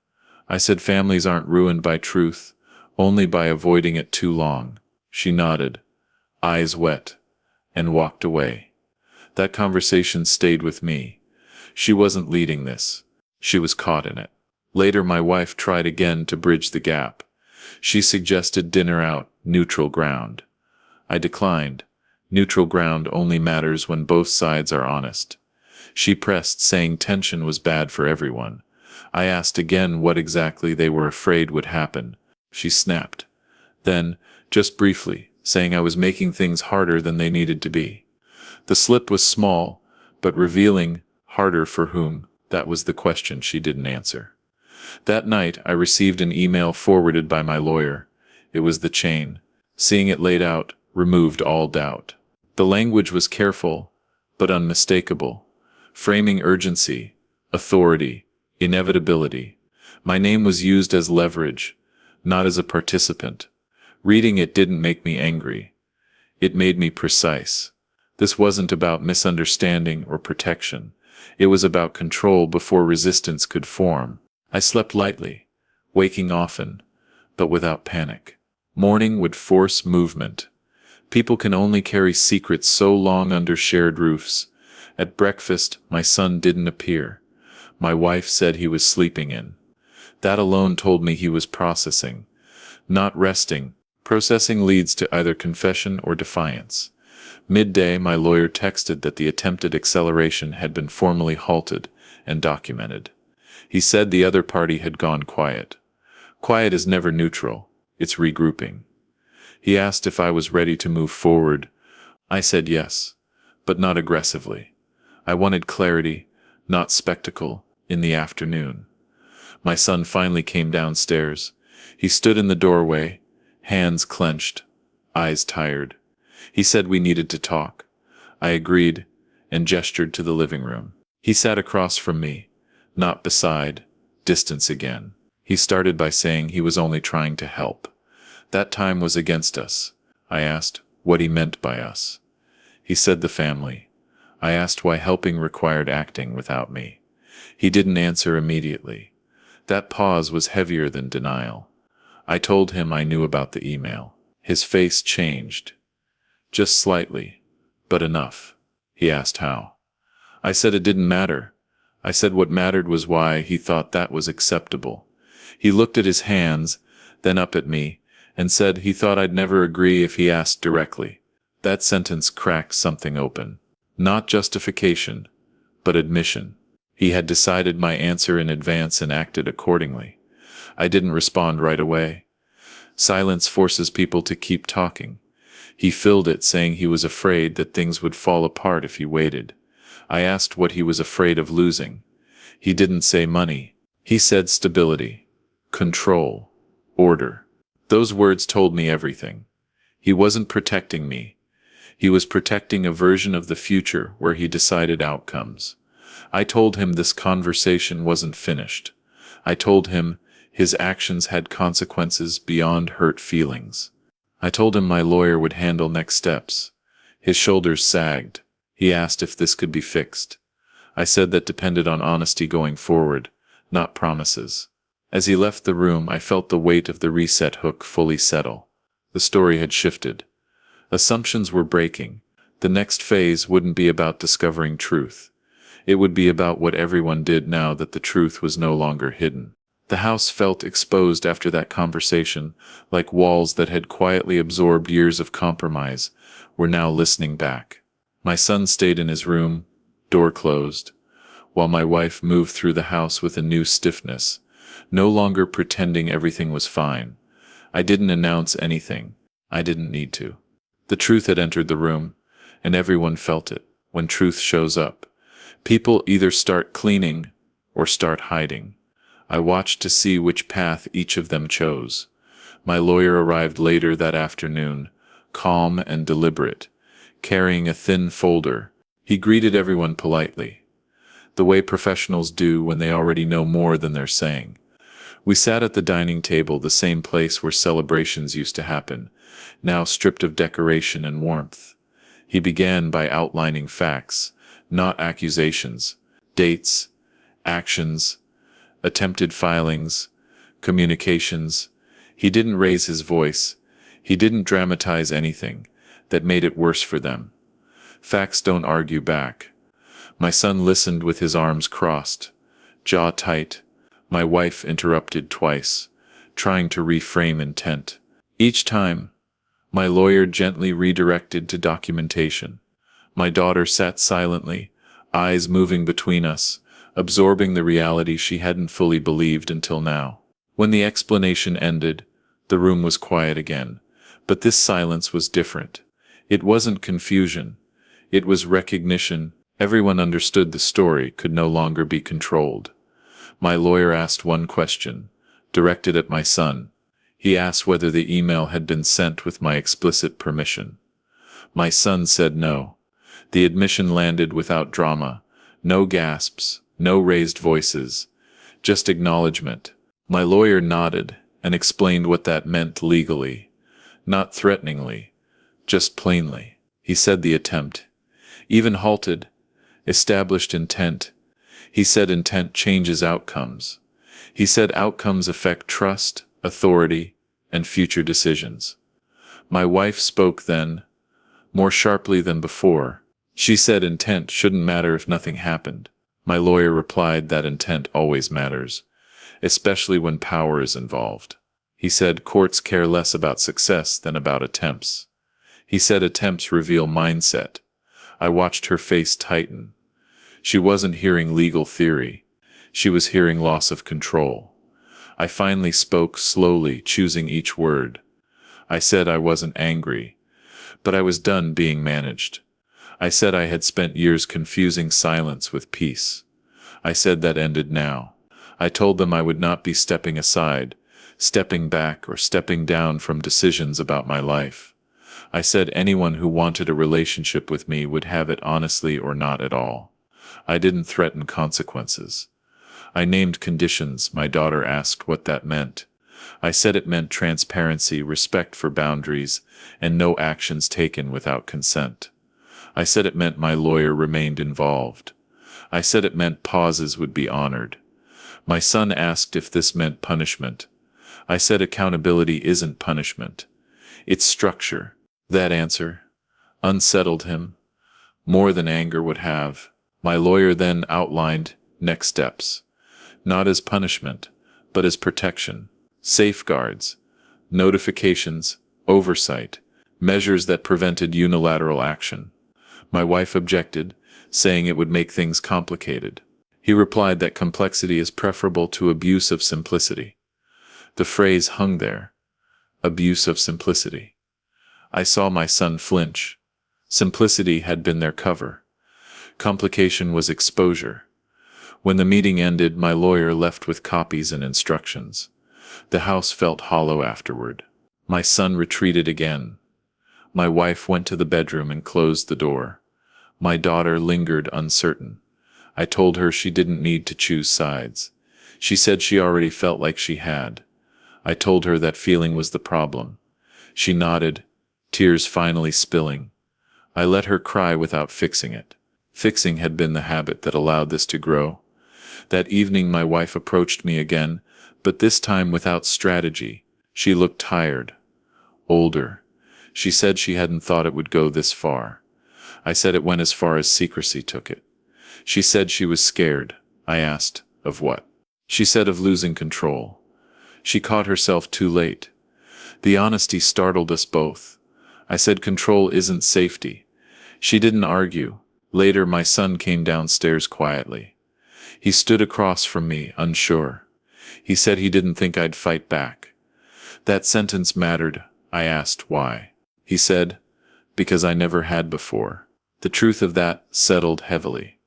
I said families aren't ruined by truth, only by avoiding it too long. She nodded, eyes wet, and walked away. That conversation stayed with me. She wasn't leading this. She was caught in it. Later my wife tried again to bridge the gap. She suggested dinner out, neutral ground. I declined. Neutral ground only matters when both sides are honest. She pressed, saying tension was bad for everyone. I asked again what exactly they were afraid would happen. She snapped. Then, just briefly, saying I was making things harder than they needed to be. The slip was small, but revealing. Harder for whom? That was the question she didn't answer. That night, I received an email forwarded by my lawyer. It was the chain. Seeing it laid out, removed all doubt. The language was careful, but unmistakable, framing urgency, authority, inevitability. My name was used as leverage, not as a participant. Reading it didn't make me angry. It made me precise. This wasn't about misunderstanding or protection. It was about control before resistance could form. I slept lightly, waking often, but without panic. Morning would force movement. People can only carry secrets so long under shared roofs. At breakfast, my son didn't appear. My wife said he was sleeping in. That alone told me he was processing, not resting. Processing leads to either confession or defiance. Midday, my lawyer texted that the attempted acceleration had been formally halted and documented. He said the other party had gone quiet. Quiet is never neutral, it's regrouping. He asked if I was ready to move forward. I said yes, but not aggressively. I wanted clarity, not spectacle, in the afternoon. My son finally came downstairs. He stood in the doorway, hands clenched, eyes tired. He said we needed to talk. I agreed and gestured to the living room. He sat across from me, not beside, distance again. He started by saying he was only trying to help. That time was against us. I asked what he meant by us. He said the family. I asked why helping required acting without me. He didn't answer immediately. That pause was heavier than denial. I told him I knew about the email. His face changed. Just slightly, but enough. He asked how. I said it didn't matter. I said what mattered was why he thought that was acceptable. He looked at his hands, then up at me, and said he thought I'd never agree if he asked directly. That sentence cracked something open. Not justification, but admission. He had decided my answer in advance and acted accordingly. I didn't respond right away. Silence forces people to keep talking. He filled it, saying he was afraid that things would fall apart if he waited. I asked what he was afraid of losing. He didn't say money. He said stability, control, order. Those words told me everything. He wasn't protecting me. He was protecting a version of the future where he decided outcomes. I told him this conversation wasn't finished. I told him his actions had consequences beyond hurt feelings. I told him my lawyer would handle next steps. His shoulders sagged. He asked if this could be fixed. I said that depended on honesty going forward, not promises. As he left the room, I felt the weight of the reset hook fully settle. The story had shifted. Assumptions were breaking. The next phase wouldn't be about discovering truth. It would be about what everyone did now that the truth was no longer hidden. The house felt exposed after that conversation, like walls that had quietly absorbed years of compromise were now listening back. My son stayed in his room, door closed, while my wife moved through the house with a new stiffness, no longer pretending everything was fine. I didn't announce anything. I didn't need to. The truth had entered the room, and everyone felt it. When truth shows up, people either start cleaning or start hiding. I watched to see which path each of them chose. My lawyer arrived later that afternoon, calm and deliberate, carrying a thin folder. He greeted everyone politely, the way professionals do when they already know more than they're saying. We sat at the dining table, the same place where celebrations used to happen, now stripped of decoration and warmth. He began by outlining facts, not accusations, dates, actions, attempted filings, communications. He didn't raise his voice. He didn't dramatize anything that made it worse for them. Facts don't argue back. My son listened with his arms crossed, jaw tight. My wife interrupted twice, trying to reframe intent. Each time, my lawyer gently redirected to documentation. My daughter sat silently, eyes moving between us, absorbing the reality she hadn't fully believed until now. When the explanation ended, the room was quiet again, but this silence was different. It wasn't confusion. It was recognition. Everyone understood the story could no longer be controlled. My lawyer asked one question, directed at my son. He asked whether the email had been sent with my explicit permission. My son said no. The admission landed without drama, no gasps, no raised voices, just acknowledgement. My lawyer nodded and explained what that meant legally, not threateningly, just plainly. He said the attempt, even halted, established intent. He said intent changes outcomes. He said outcomes affect trust, authority, and future decisions. My wife spoke then, more sharply than before. She said intent shouldn't matter if nothing happened. My lawyer replied that intent always matters, especially when power is involved. He said courts care less about success than about attempts. He said attempts reveal mindset. I watched her face tighten. She wasn't hearing legal theory. She was hearing loss of control. I finally spoke slowly, choosing each word. I said I wasn't angry, but I was done being managed. I said I had spent years confusing silence with peace. I said that ended now. I told them I would not be stepping aside, stepping back, or stepping down from decisions about my life. I said anyone who wanted a relationship with me would have it honestly or not at all. I didn't threaten consequences. I named conditions. My daughter asked what that meant. I said it meant transparency, respect for boundaries, and no actions taken without consent. I said it meant my lawyer remained involved. I said it meant pauses would be honored. My son asked if this meant punishment. I said accountability isn't punishment. It's structure. That answer unsettled him, more than anger would have. My lawyer then outlined next steps, not as punishment, but as protection, safeguards, notifications, oversight, measures that prevented unilateral action. My wife objected, saying it would make things complicated. He replied that complexity is preferable to abuse of simplicity. The phrase hung there, abuse of simplicity. I saw my son flinch. Simplicity had been their cover. Complication was exposure. When the meeting ended, my lawyer left with copies and instructions. The house felt hollow afterward. My son retreated again. My wife went to the bedroom and closed the door. My daughter lingered uncertain. I told her she didn't need to choose sides. She said she already felt like she had. I told her that feeling was the problem. She nodded, tears finally spilling. I let her cry without fixing it. Fixing had been the habit that allowed this to grow. That evening my wife approached me again, but this time without strategy. She looked tired, older. She said she hadn't thought it would go this far. I said it went as far as secrecy took it. She said she was scared. I asked, of what? She said of losing control. She caught herself too late. The honesty startled us both. I said control isn't safety. She didn't argue. Later my son came downstairs quietly. He stood across from me, unsure. He said he didn't think I'd fight back. That sentence mattered. I asked why. He said, because I never had before. The truth of that settled heavily.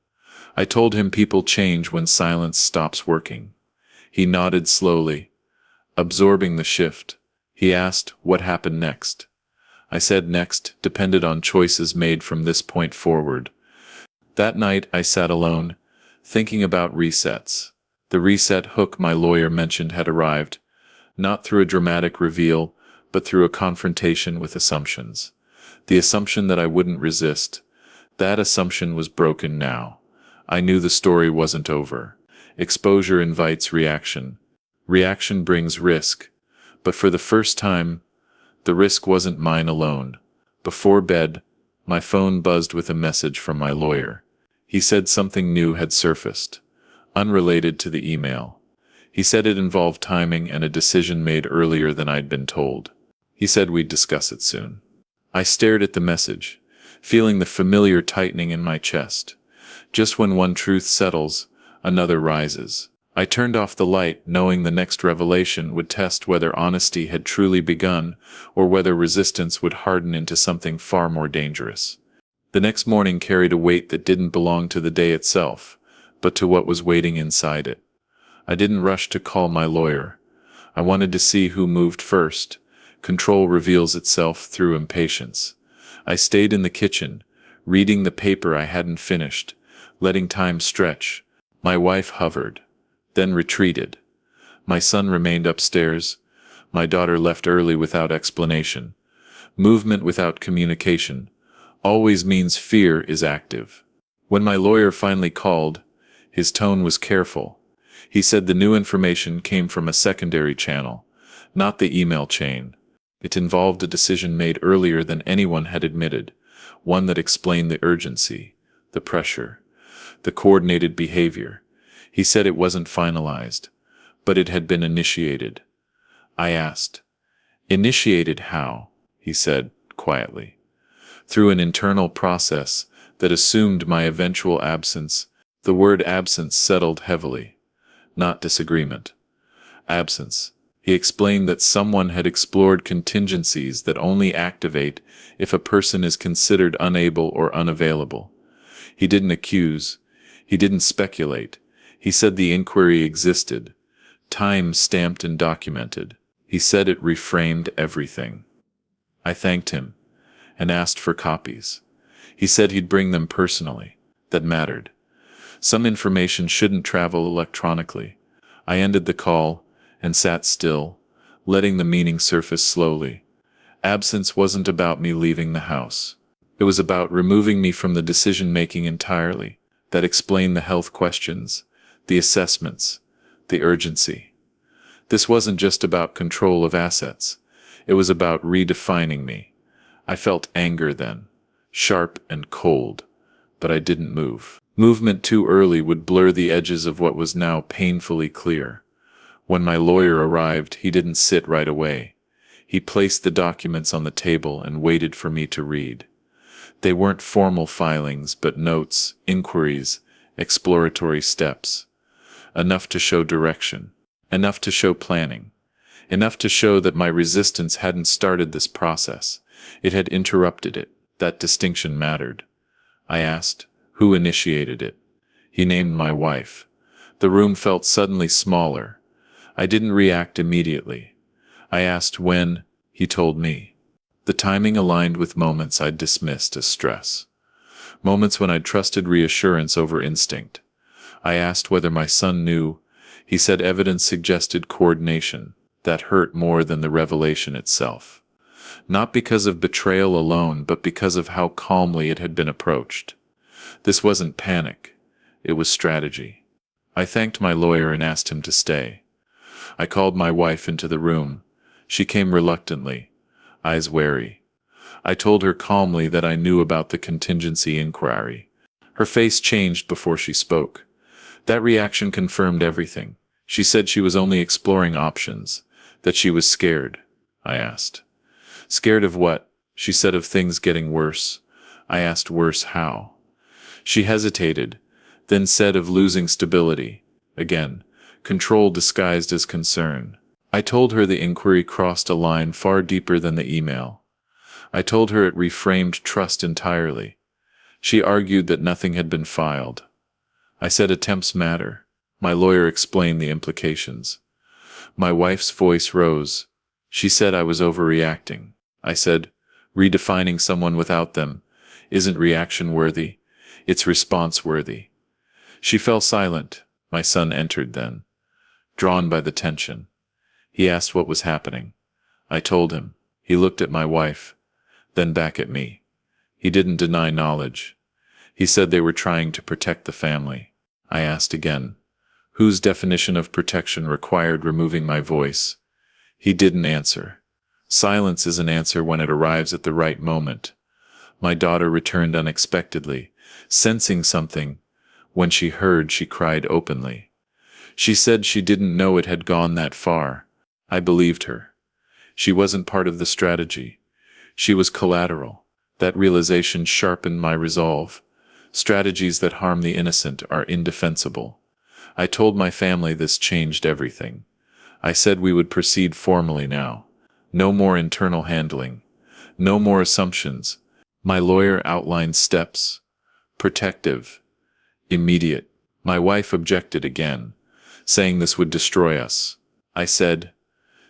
I told him people change when silence stops working. He nodded slowly, absorbing the shift. He asked what happened next. I said next depended on choices made from this point forward. That night I sat alone, thinking about resets. The reset hook my lawyer mentioned had arrived, not through a dramatic reveal, but through a confrontation with assumptions. The assumption that I wouldn't resist. That assumption was broken now. I knew the story wasn't over. Exposure invites reaction. Reaction brings risk, but for the first time, the risk wasn't mine alone. Before bed, my phone buzzed with a message from my lawyer. He said something new had surfaced, unrelated to the email. He said it involved timing and a decision made earlier than I'd been told. He said we'd discuss it soon. I stared at the message, feeling the familiar tightening in my chest. Just when one truth settles, another rises. I turned off the light, knowing the next revelation would test whether honesty had truly begun, or whether resistance would harden into something far more dangerous. The next morning carried a weight that didn't belong to the day itself, but to what was waiting inside it. I didn't rush to call my lawyer. I wanted to see who moved first. Control reveals itself through impatience. I stayed in the kitchen, reading the paper I hadn't finished, letting time stretch. My wife hovered, then retreated. My son remained upstairs. My daughter left early without explanation. Movement without communication always means fear is active. When my lawyer finally called, his tone was careful. He said the new information came from a secondary channel, not the email chain. It involved a decision made earlier than anyone had admitted, one that explained the urgency, the pressure, the coordinated behavior. He said it wasn't finalized, but it had been initiated. I asked, "Initiated how?" He said, quietly. "Through an internal process that assumed my eventual absence." The word absence settled heavily. Not disagreement. Absence. He explained that someone had explored contingencies that only activate if a person is considered unable or unavailable. He didn't accuse. He didn't speculate. He said the inquiry existed, time-stamped and documented. He said it reframed everything. I thanked him and asked for copies. He said he'd bring them personally. That mattered. Some information shouldn't travel electronically. I ended the call and sat still, letting the meaning surface slowly. Absence wasn't about me leaving the house. It was about removing me from the decision-making entirely. That explained the health questions, the assessments, the urgency. This wasn't just about control of assets. It was about redefining me. I felt anger then, sharp and cold, but I didn't move. Movement too early would blur the edges of what was now painfully clear. When my lawyer arrived, he didn't sit right away. He placed the documents on the table and waited for me to read. They weren't formal filings, but notes, inquiries, exploratory steps. Enough to show direction. Enough to show planning. Enough to show that my resistance hadn't started this process. It had interrupted it. That distinction mattered. I asked, who initiated it? He named my wife. The room felt suddenly smaller. I didn't react immediately. I asked when. He told me. The timing aligned with moments I'd dismissed as stress. Moments when I'd trusted reassurance over instinct. I asked whether my son knew. He said evidence suggested coordination. That hurt more than the revelation itself. Not because of betrayal alone, but because of how calmly it had been approached. This wasn't panic. It was strategy. I thanked my lawyer and asked him to stay. I called my wife into the room. She came reluctantly, eyes wary. I told her calmly that I knew about the contingency inquiry. Her face changed before she spoke. That reaction confirmed everything. She said she was only exploring options, that she was scared. I asked. Scared of what? She said of things getting worse. I asked worse how? She hesitated, then said of losing stability. Again, control disguised as concern. I told her the inquiry crossed a line far deeper than the email. I told her it reframed trust entirely. She argued that nothing had been filed. I said attempts matter. My lawyer explained the implications. My wife's voice rose. She said I was overreacting. I said, redefining someone without them isn't reaction-worthy, it's response-worthy. She fell silent. My son entered then, drawn by the tension. He asked what was happening. I told him. He looked at my wife, then back at me. He didn't deny knowledge. He said they were trying to protect the family. I asked again, whose definition of protection required removing my voice. He didn't answer. Silence is an answer when it arrives at the right moment. My daughter returned unexpectedly, sensing something. When she heard, she cried openly. She said she didn't know it had gone that far. I believed her. She wasn't part of the strategy. She was collateral. That realization sharpened my resolve. Strategies that harm the innocent are indefensible. I told my family this changed everything. I said we would proceed formally now. No more internal handling. No more assumptions. My lawyer outlined steps. Protective. Immediate. My wife objected again, saying this would destroy us. I said,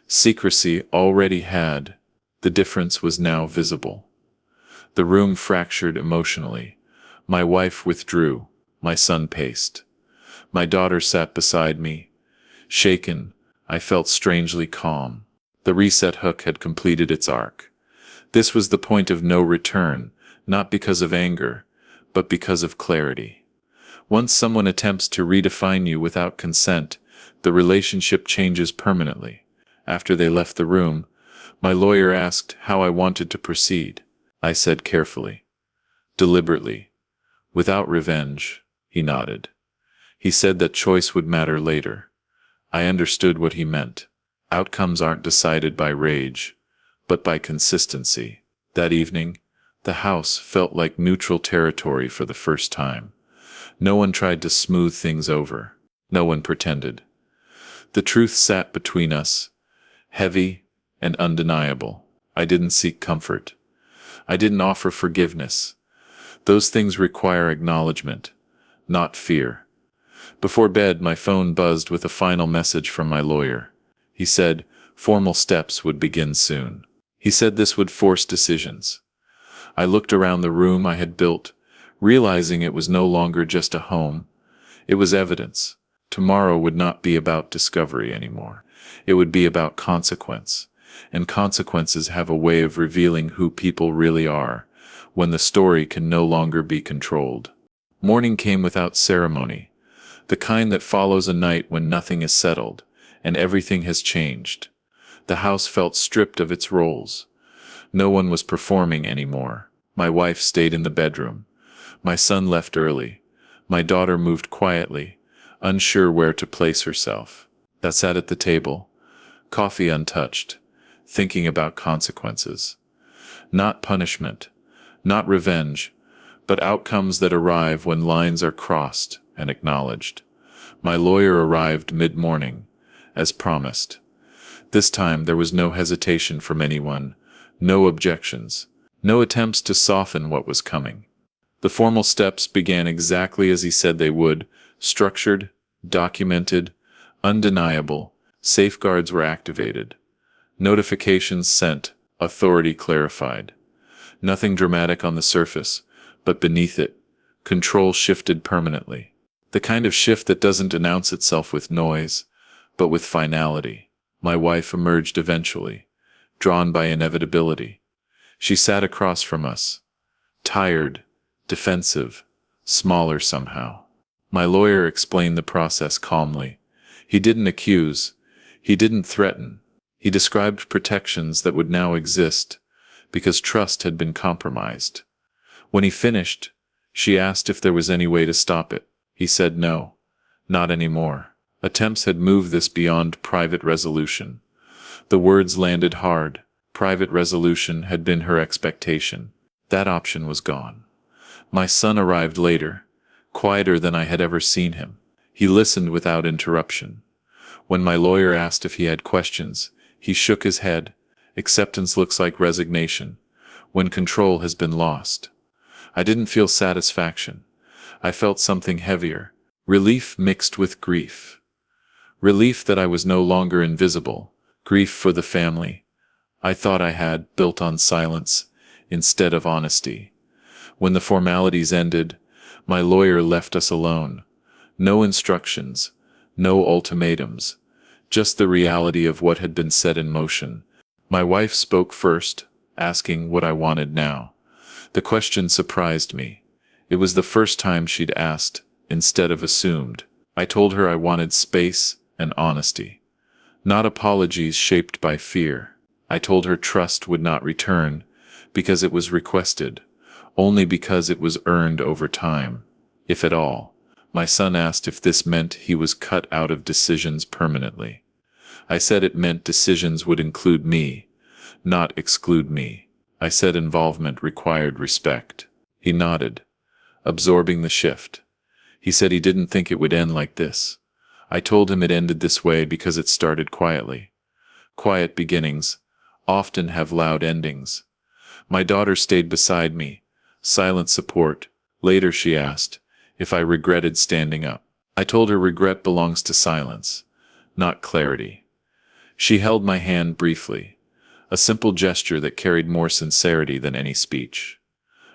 secrecy already had. The difference was now visible. The room fractured emotionally. My wife withdrew. My son paced. My daughter sat beside me. Shaken, I felt strangely calm. The reset hook had completed its arc. This was the point of no return, not because of anger, but because of clarity. Once someone attempts to redefine you without consent, the relationship changes permanently. After they left the room, my lawyer asked how I wanted to proceed. I said carefully, deliberately, without revenge. He nodded. He said that choice would matter later. I understood what he meant. Outcomes aren't decided by rage, but by consistency. That evening, the house felt like neutral territory for the first time. No one tried to smooth things over. No one pretended. The truth sat between us, heavy and undeniable. I didn't seek comfort. I didn't offer forgiveness. Those things require acknowledgement, not fear. Before bed, my phone buzzed with a final message from my lawyer. He said formal steps would begin soon. He said this would force decisions. I looked around the room I had built, realizing it was no longer just a home. It was evidence. Tomorrow would not be about discovery anymore. It would be about consequence. And consequences have a way of revealing who people really are, when the story can no longer be controlled. Morning came without ceremony, the kind that follows a night when nothing is settled, and everything has changed. The house felt stripped of its roles. No one was performing anymore. My wife stayed in the bedroom. My son left early. My daughter moved quietly, unsure where to place herself. I sat at the table, coffee untouched, thinking about consequences. Not punishment, not revenge, but outcomes that arrive when lines are crossed and acknowledged. My lawyer arrived mid-morning, as promised. This time there was no hesitation from anyone, no objections, no attempts to soften what was coming. The formal steps began exactly as he said they would, structured, documented, undeniable. Safeguards were activated. Notifications sent, authority clarified. Nothing dramatic on the surface, but beneath it, control shifted permanently. The kind of shift that doesn't announce itself with noise, but with finality. My wife emerged eventually, drawn by inevitability. She sat across from us, tired, defensive, smaller somehow. My lawyer explained the process calmly. He didn't accuse. He didn't threaten. He described protections that would now exist, because trust had been compromised. When he finished, she asked if there was any way to stop it. He said no, not anymore. Attempts had moved this beyond private resolution. The words landed hard. Private resolution had been her expectation. That option was gone. My son arrived later, quieter than I had ever seen him. He listened without interruption. When my lawyer asked if he had questions, he shook his head. Acceptance looks like resignation, when control has been lost. I didn't feel satisfaction. I felt something heavier, relief mixed with grief. Relief that I was no longer invisible, grief for the family I thought I had built on silence instead of honesty. When the formalities ended, my lawyer left us alone. No instructions, no ultimatums, just the reality of what had been set in motion. My wife spoke first, asking what I wanted now. The question surprised me. It was the first time she'd asked, instead of assumed. I told her I wanted space and honesty, not apologies shaped by fear. I told her trust would not return because it was requested, only because it was earned over time, if at all. My son asked if this meant he was cut out of decisions permanently. I said it meant decisions would include me, not exclude me. I said involvement required respect. He nodded, absorbing the shift. He said he didn't think it would end like this. I told him it ended this way because it started quietly. Quiet beginnings often have loud endings. My daughter stayed beside me, silent support. Later she asked if I regretted standing up. I told her regret belongs to silence, not clarity. She held my hand briefly, a simple gesture that carried more sincerity than any speech.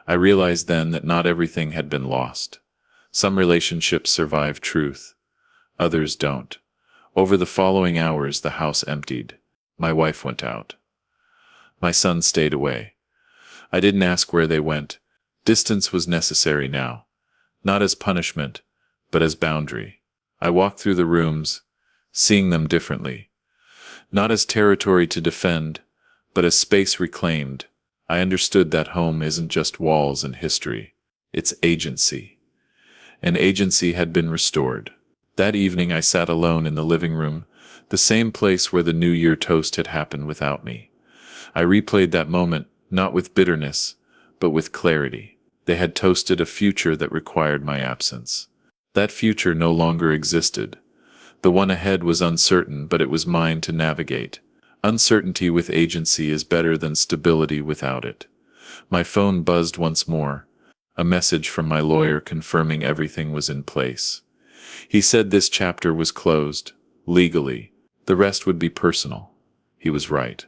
I realized then that not everything had been lost. Some relationships survive truth, others don't. Over the following hours the house emptied. My wife went out. My son stayed away. I didn't ask where they went. Distance was necessary now, not as punishment, but as boundary. I walked through the rooms, seeing them differently. Not as territory to defend, but as space reclaimed. I understood that home isn't just walls and history. It's agency. And agency had been restored. That evening I sat alone in the living room, the same place where the New Year toast had happened without me. I replayed that moment, not with bitterness, but with clarity. They had toasted a future that required my absence. That future no longer existed. The one ahead was uncertain, but it was mine to navigate. Uncertainty with agency is better than stability without it. My phone buzzed once more, a message from my lawyer confirming everything was in place. He said this chapter was closed, legally. The rest would be personal. He was right.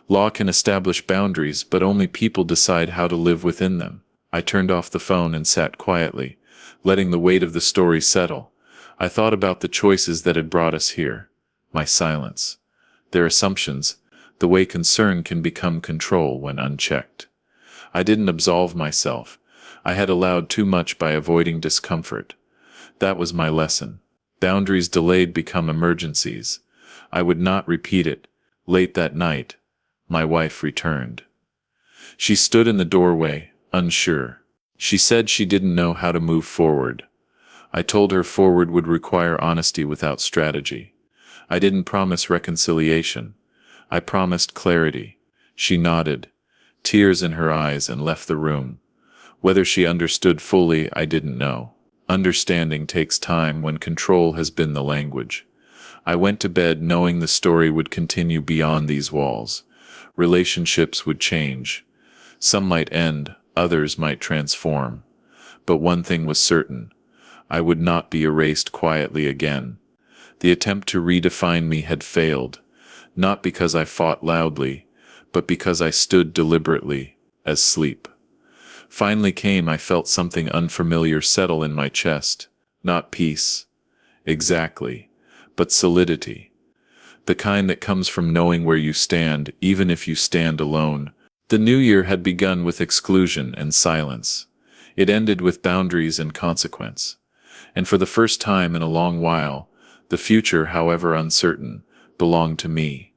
Law can establish boundaries, but only people decide how to live within them. I turned off the phone and sat quietly, letting the weight of the story settle. I thought about the choices that had brought us here. My silence. Their assumptions. The way concern can become control when unchecked. I didn't absolve myself. I had allowed too much by avoiding discomfort. That was my lesson. Boundaries delayed become emergencies. I would not repeat it. Late that night, my wife returned. She stood in the doorway, unsure. She said she didn't know how to move forward. I told her forward would require honesty without strategy. I didn't promise reconciliation. I promised clarity. She nodded, tears in her eyes, and left the room. Whether she understood fully, I didn't know. Understanding takes time when control has been the language. I went to bed knowing the story would continue beyond these walls. Relationships would change. Some might end, others might transform. But one thing was certain. I would not be erased quietly again. The attempt to redefine me had failed, not because I fought loudly, but because I stood deliberately, as sleep. Finally came, I felt something unfamiliar settle in my chest. Not peace, exactly, but solidity. The kind that comes from knowing where you stand, even if you stand alone. The new year had begun with exclusion and silence. It ended with boundaries and consequence. And for the first time in a long while, the future, however uncertain, belonged to me.